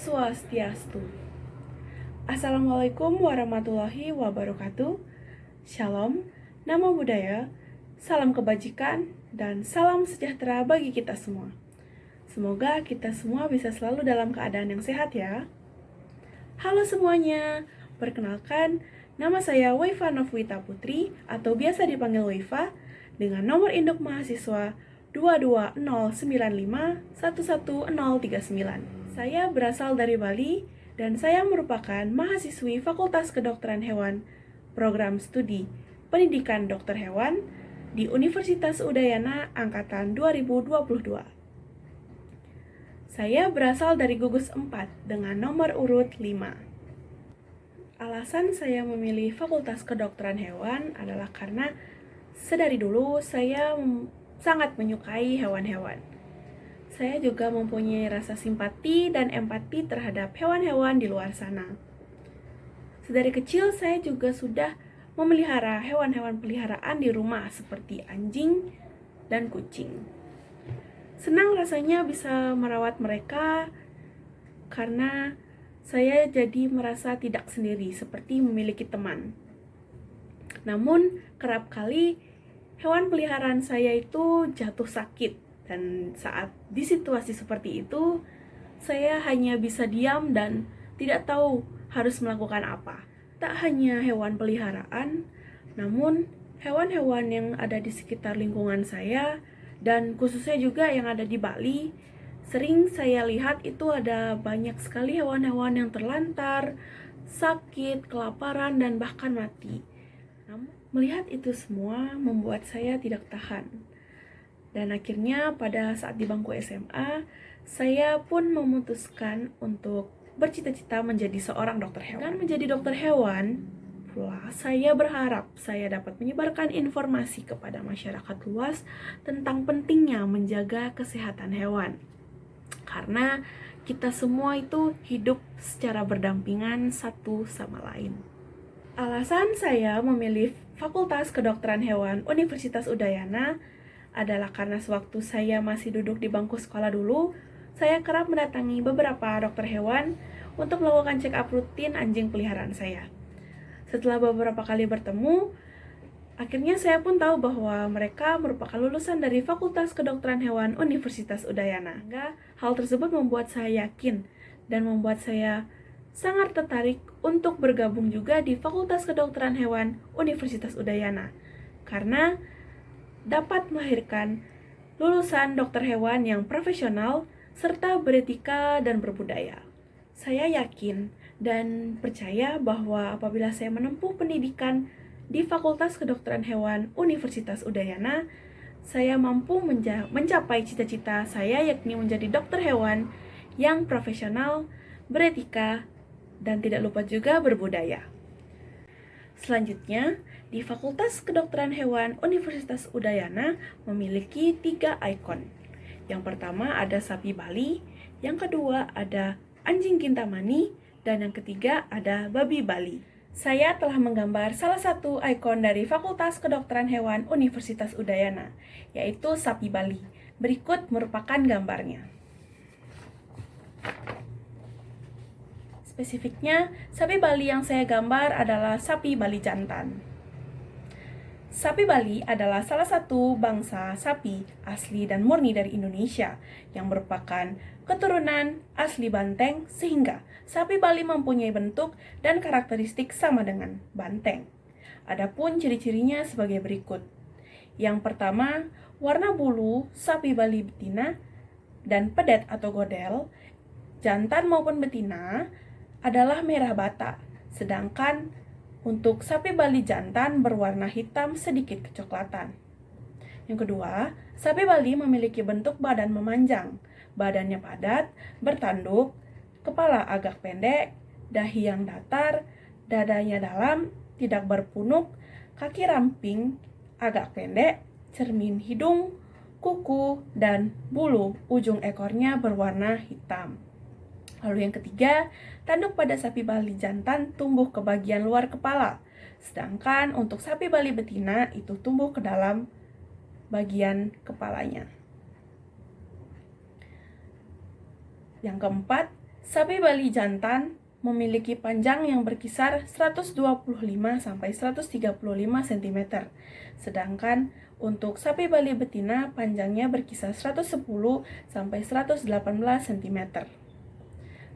Swastiastu. Assalamualaikum warahmatullahi wabarakatuh. Shalom, namo buddhaya, salam kebajikan, dan salam sejahtera bagi kita semua. Semoga kita semua bisa selalu dalam keadaan yang sehat ya. Halo semuanya, perkenalkan, nama saya Waifa Novwita Putri atau biasa dipanggil Waifa dengan nomor induk mahasiswa 22095111039. Saya berasal dari Bali dan saya merupakan mahasiswi Fakultas Kedokteran Hewan Program Studi Pendidikan Dokter Hewan di Universitas Udayana Angkatan 2022. Saya berasal dari gugus 4 dengan nomor urut 5. Alasan saya memilih Fakultas Kedokteran Hewan adalah karena sedari dulu saya sangat menyukai hewan-hewan. Saya juga mempunyai rasa simpati dan empati terhadap hewan-hewan di luar sana. Sedari kecil saya juga sudah memelihara hewan-hewan peliharaan di rumah seperti anjing dan kucing. Senang rasanya bisa merawat mereka karena saya jadi merasa tidak sendiri seperti memiliki teman. Namun kerap kali hewan peliharaan saya itu jatuh sakit. Dan saat di situasi seperti itu, saya hanya bisa diam dan tidak tahu harus melakukan apa. Tak hanya hewan peliharaan, namun hewan-hewan yang ada di sekitar lingkungan saya, dan khususnya juga yang ada di Bali, sering saya lihat itu ada banyak sekali hewan-hewan yang terlantar, sakit, kelaparan, dan bahkan mati. Namun, melihat itu semua membuat saya tidak tahan. Dan akhirnya pada saat di bangku SMA, saya pun memutuskan untuk bercita-cita menjadi seorang dokter hewan. Dan menjadi dokter hewan, pula saya berharap saya dapat menyebarkan informasi kepada masyarakat luas tentang pentingnya menjaga kesehatan hewan. Karena kita semua itu hidup secara berdampingan satu sama lain. Alasan saya memilih Fakultas Kedokteran Hewan Universitas Udayana adalah karena sewaktu saya masih duduk di bangku sekolah dulu, saya kerap mendatangi beberapa dokter hewan untuk melakukan check up rutin anjing peliharaan saya. Setelah beberapa kali bertemu, akhirnya saya pun tahu bahwa mereka merupakan lulusan dari Fakultas Kedokteran Hewan Universitas Udayana. Hal tersebut membuat saya yakin dan membuat saya sangat tertarik untuk bergabung juga di Fakultas Kedokteran Hewan Universitas Udayana. Karena dapat melahirkan lulusan dokter hewan yang profesional serta beretika dan berbudaya. Saya yakin dan percaya bahwa apabila saya menempuh pendidikan di Fakultas Kedokteran Hewan Universitas Udayana, saya mampu mencapai cita-cita saya, yakni menjadi dokter hewan yang profesional, beretika, dan tidak lupa juga berbudaya. Selanjutnya, di Fakultas Kedokteran Hewan Universitas Udayana memiliki 3 ikon. Yang pertama ada sapi Bali, yang kedua ada anjing Kintamani, dan yang ketiga ada babi Bali. Saya telah menggambar salah satu ikon dari Fakultas Kedokteran Hewan Universitas Udayana, yaitu sapi Bali. Berikut merupakan gambarnya. Spesifiknya, sapi Bali yang saya gambar adalah sapi Bali jantan. Sapi Bali adalah salah satu bangsa sapi asli dan murni dari Indonesia yang merupakan keturunan asli banteng, sehingga sapi Bali mempunyai bentuk dan karakteristik sama dengan banteng. Adapun ciri-cirinya sebagai berikut. Yang pertama, warna bulu sapi Bali betina dan pedet atau godel, jantan maupun betina, adalah merah bata, sedangkan untuk sapi Bali jantan berwarna hitam sedikit kecoklatan. Yang kedua, sapi Bali memiliki bentuk badan memanjang, badannya padat, bertanduk, kepala agak pendek, dahi yang datar, dadanya dalam, tidak berpunuk, kaki ramping, agak pendek, cermin hidung, kuku, dan bulu ujung ekornya berwarna hitam. Lalu yang ketiga, tanduk pada sapi Bali jantan tumbuh ke bagian luar kepala, sedangkan untuk sapi Bali betina itu tumbuh ke dalam bagian kepalanya. Yang keempat, Sapi Bali jantan memiliki panjang yang berkisar 125-135 cm. Sedangkan untuk sapi Bali betina panjangnya berkisar 110-118 cm.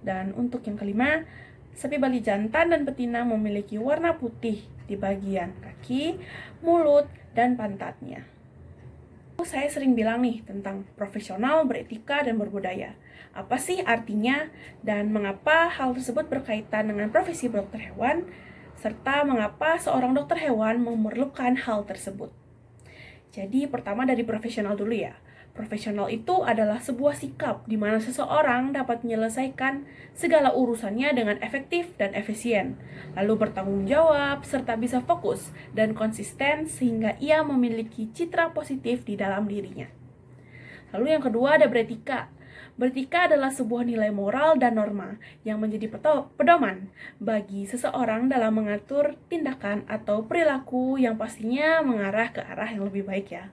Dan untuk yang kelima, sapi Bali jantan dan betina memiliki warna putih di bagian kaki, mulut, dan pantatnya. Saya sering bilang nih tentang profesional, beretika, dan berbudaya. Apa sih artinya dan mengapa hal tersebut berkaitan dengan profesi dokter hewan, serta mengapa seorang dokter hewan memerlukan hal tersebut. Jadi pertama dari profesional dulu ya. Profesional itu adalah sebuah sikap di mana seseorang dapat menyelesaikan segala urusannya dengan efektif dan efisien, lalu bertanggung jawab serta bisa fokus dan konsisten sehingga ia memiliki citra positif di dalam dirinya. Lalu yang kedua ada beretika. Beretika adalah sebuah nilai moral dan norma yang menjadi pedoman bagi seseorang dalam mengatur tindakan atau perilaku yang pastinya mengarah ke arah yang lebih baik ya.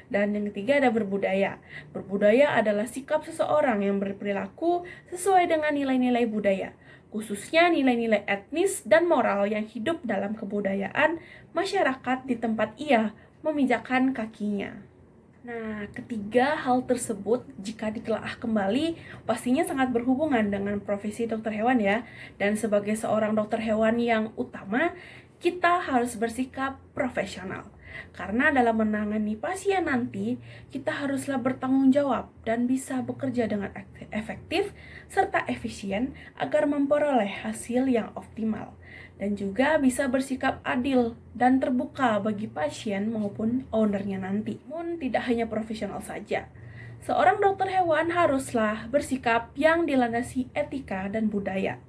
Dan yang ketiga ada berbudaya. Berbudaya adalah sikap seseorang yang berperilaku sesuai dengan nilai-nilai budaya, khususnya nilai-nilai etnis dan moral yang hidup dalam kebudayaan masyarakat di tempat ia memijakkan kakinya. Nah, ketiga hal tersebut jika ditelaah kembali pastinya sangat berhubungan dengan profesi dokter hewan ya. Dan sebagai seorang dokter hewan yang utama, kita harus bersikap profesional. Karena dalam menangani pasien nanti, kita haruslah bertanggung jawab dan bisa bekerja dengan efektif serta efisien agar memperoleh hasil yang optimal. Dan juga bisa bersikap adil dan terbuka bagi pasien maupun ownernya nanti. Namun tidak hanya profesional saja. Seorang dokter hewan haruslah bersikap yang dilandasi etika dan budaya.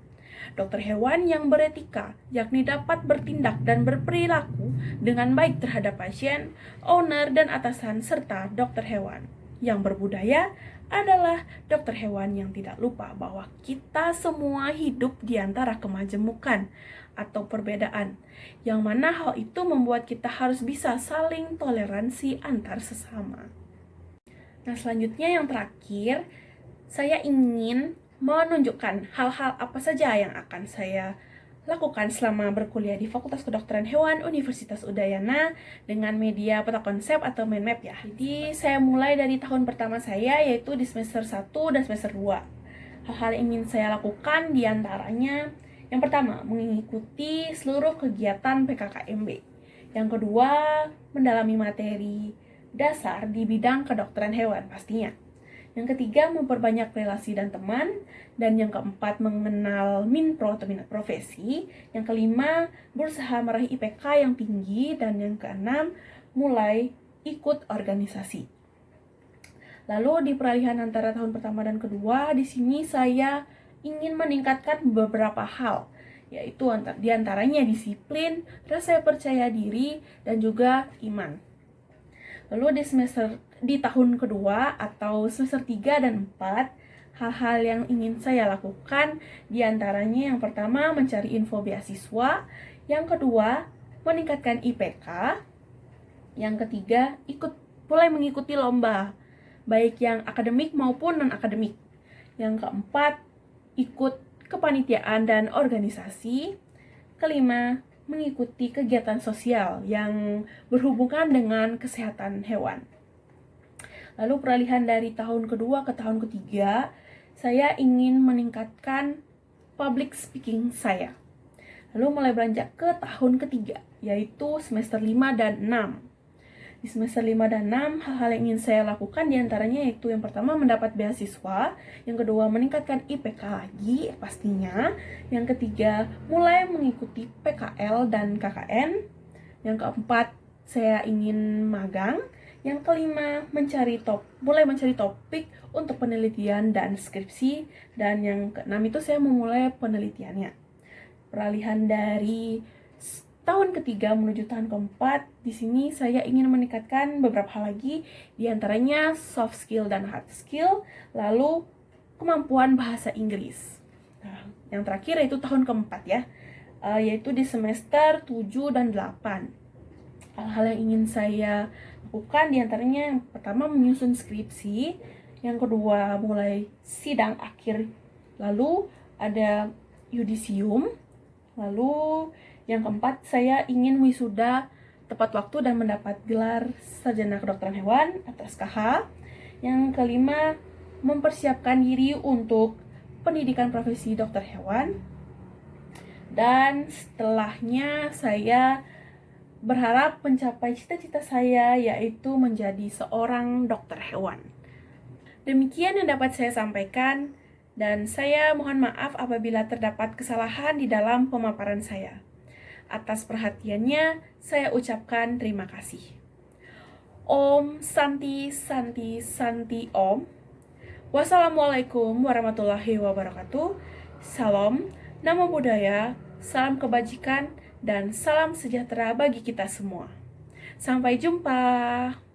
Dokter hewan yang beretika, yakni dapat bertindak dan berperilaku dengan baik terhadap pasien, owner, dan atasan, serta dokter hewan. Yang berbudaya adalah dokter hewan yang tidak lupa bahwa kita semua hidup di antara kemajemukan atau perbedaan, yang mana hal itu membuat kita harus bisa saling toleransi antar sesama. Nah, selanjutnya yang terakhir, saya ingin menunjukkan hal-hal apa saja yang akan saya lakukan selama berkuliah di Fakultas Kedokteran Hewan Universitas Udayana dengan media peta konsep atau mind map ya. Jadi saya mulai dari tahun pertama saya yaitu di semester 1 dan semester 2. Hal-hal yang ingin saya lakukan diantaranya yang pertama, mengikuti seluruh kegiatan PKKMB. Yang kedua, mendalami materi dasar di bidang kedokteran hewan pastinya. Yang ketiga, memperbanyak relasi dan teman. Dan yang keempat, mengenal minpro atau minat profesi. Yang kelima, berusaha meraih IPK yang tinggi. Dan yang keenam, mulai ikut organisasi. Lalu di peralihan antara tahun pertama dan kedua, di sini saya ingin meningkatkan beberapa hal, yaitu diantaranya disiplin, rasa percaya diri, dan juga iman. Lalu di tahun kedua atau semester 3 dan 4, hal-hal yang ingin saya lakukan diantaranya yang pertama mencari info beasiswa, yang kedua meningkatkan IPK, yang ketiga mulai mengikuti lomba, baik yang akademik maupun non-akademik, yang keempat ikut kepanitiaan dan organisasi, kelima mengikuti kegiatan sosial yang berhubungan dengan kesehatan hewan. Lalu peralihan dari tahun kedua ke tahun ketiga, saya ingin meningkatkan public speaking saya. Lalu mulai beranjak ke tahun ketiga, yaitu semester 5 dan 6. Di semester 5 dan 6, hal-hal yang ingin saya lakukan diantaranya yaitu yang pertama mendapat beasiswa, yang kedua meningkatkan IPK lagi pastinya, yang ketiga mulai mengikuti PKL dan KKN, yang keempat saya ingin magang, yang kelima mulai mencari topik untuk penelitian dan skripsi, dan yang keenam itu saya memulai penelitiannya. Peralihan dari tahun ketiga menuju tahun keempat, di sini saya ingin meningkatkan beberapa hal lagi, diantaranya soft skill dan hard skill, lalu kemampuan bahasa Inggris. Nah, yang terakhir yaitu tahun keempat ya, yaitu di semester 7 dan 8. Hal-hal yang ingin saya lakukan diantaranya yang pertama menyusun skripsi, yang kedua mulai sidang akhir Lalu ada yudisium. Lalu yang keempat, saya ingin wisuda tepat waktu dan mendapat gelar sarjana kedokteran hewan atau SKH. Yang kelima, mempersiapkan diri untuk pendidikan profesi dokter hewan. Dan setelahnya saya berharap mencapai cita-cita saya, yaitu menjadi seorang dokter hewan. Demikian yang dapat saya sampaikan, dan saya mohon maaf apabila terdapat kesalahan di dalam pemaparan saya. Atas perhatiannya, saya ucapkan terima kasih. Om Santi Santi Santi Om. Wassalamualaikum warahmatullahi wabarakatuh. Salam, nama budaya, salam kebajikan, dan salam sejahtera bagi kita semua. Sampai jumpa.